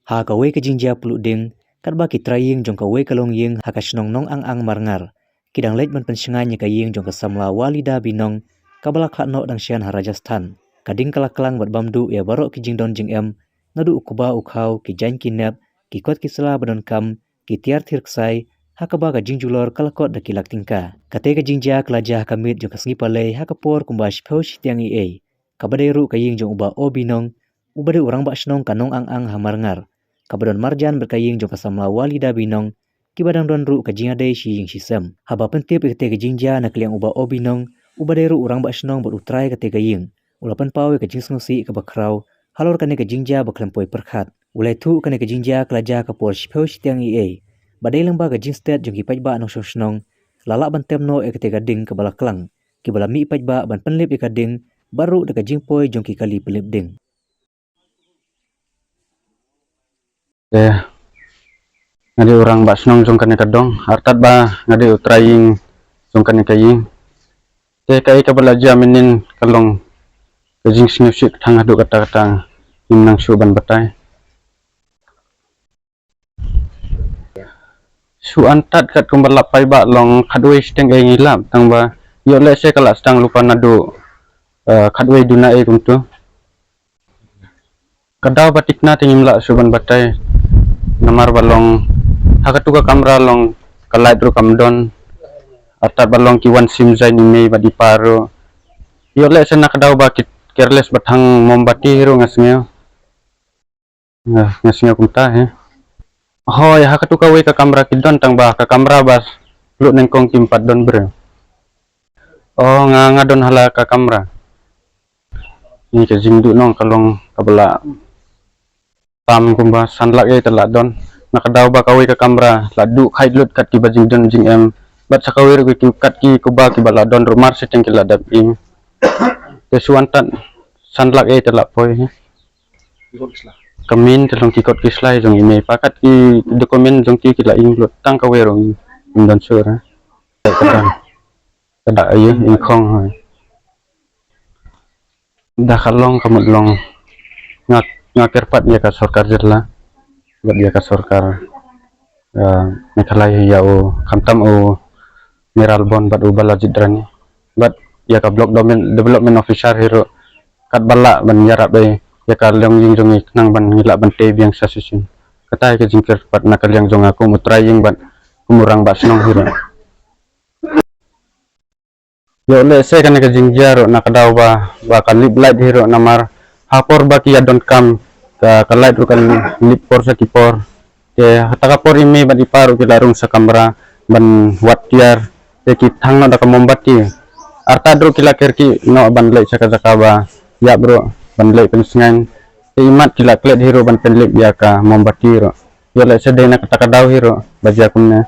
Ha ka wei ka jingjia pulu ding, kat ba ki traying jong ka wei ka long ying ha ka shnong nong ang marngar. Kidang leit man pensyanga nya ka ying jong ka samla walida binong, kabala khat no dang sian ha Rajasthan. Kading kalaklang bat bamdu ya barok ki jingdon jing em, nadu ukuba ukhau ki jain ki nep, ki kot ki sela badon kam, ki tiar thirksai, ha ka ba ka jingjulor kalakot da ki laktingka. Kate ka jingjia kelajah kamit jong ka sngi ha ka por kumba shpeu tiang i ei. Kabade ru ka ying jong uba o binong, ubade urang ba shnong kanong ang ha marngar. Kabadon marjan berkaying jong ka samla walida binong, ki badang don ru ka jingade shi ying shisem. Haba pentip kate ka jingjia na kliang uba o binong, ubade ru urang ba shnong ber utrai kate ka ying. Ulapan pawe ka jingsngsi ka bakrau, halor kane ka jingjia baklempoi perkhat. Ulai thu kane ka jingjia kelajah ka por shpeu tiang i ei. Badai leng ba ka jingstet jong ki pajba nong shnong, lalak ban temno kate ka ding ka balaklang. Ki bala mi pajba ban penlip ka ding, baru da ka jingpoi jong ki kali pelip ding. Ngadi orang ba snong jong kane kadong hartat ba ngadi utraying jong kane kaying kai ka balaja minin kalong kajing singusik thang adu kata himnang suban batai su antat kat kumbalap pai ba long khadwe steng ai ngilap tang ba yo le se kala stang lupa nadu khadwe duna e kumtu kadaw batikna tingimla suban batai namar balong hakatuka kamera long kalai dru kamdon atat balong kiwan sim zain ni badi paro yo le sena kadaw ba careless bathang mombati hero ngasnge kumta he hoy hakatuka we ka kamera kidon tang ba ka kamera bas lu nengkong timpat don bre oh ngadon hala ka kamera ni ka jingdu nong kalong kabala tam kumba sanlak e telak don nakadaw ba kawi ka kamera ladu khaidlut kat ki bajing don jing em bat sakawir ki kat ki kuba ki bala don rumar seteng ki ladap ing tesuantan sanlak e telak poi kamin telong ki kot ki slai jong ime pakat ki dokumen jong ki la ing lut tang kawirong don sur kada aye ing khong hoy dah kalong kamudlong ngakirpat ya ka sarkar jerla buat dia ka sarkar Meghalaya yau kamtam o Miralbon bad ubala jidrani bad ya ka block development officer hero kat bala ban yarap be ya ka long jing jong nang ban ngila ban te biang sasusun katai ke jingkir pat nakal yang jong aku mutraying ban kumurang ba snong hero yo le se kan ke jingjaro nakadaw ba kalib light hero namar hapor ba ki adon kam ka light ru kan lip por sa kipor ke hataka por ime ban iparu ki larung sa kamera ban watiar te ki thang no da mombati arta dru kila kerki no ban lei sa ba ya bro ban lei pensengan te imat kila klet hero ban penlip ya ka mombati ro yo le se de na kata kadaw hero baja kumna